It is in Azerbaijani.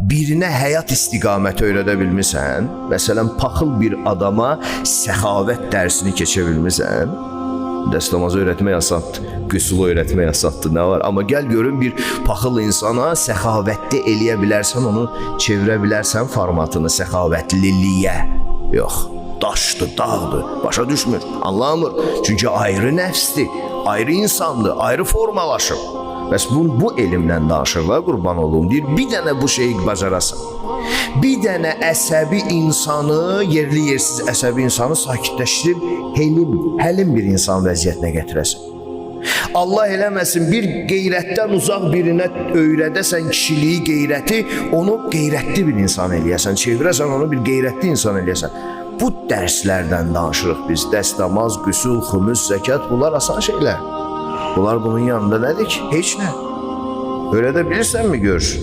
birinə həyat istiqaməti öyrədə bilmirsən? Məsələn, paxıl bir adama səxavət dərsini keçə bilmirsən? Dəst namazı öyrətmək asandır, qüsül öyrətmək asandır, nə var? Amma gəl görün bir paxıl insana səxavətli eləyə bilərsən, onu çevirə bilərsən formatını səxavətliliyə. Yox, daşdır, dağdır, başa düşmür, anlamır. Çünki ayrı nəfsdir, ayrı insandır, ayrı formalaşır. Bəs bu elmlə danışırlar, qurban olum, deyir, bir dənə bu şeyi bacarasan. Bir dənə əsəbi insanı, yerli yersiz əsəbi insanı sakitləşdirib, həlim bir insan vəziyyətinə gətirəsən. Allah eləməsin, bir qeyrətdən uzaq birinə öyrədəsən kişiliyi, qeyrəti, onu qeyrətli bir insan eləyəsən, çevirəsən onu bir qeyrətli insan eləyəsən. Bu dərslərdən danışırıq biz, dəst namaz, qüsül, xümüs, zəkat, bunlar asan şeylər. Bunlar bunun yanında nədir ki? Heç nə. Öyrədə bilirsənmi gör?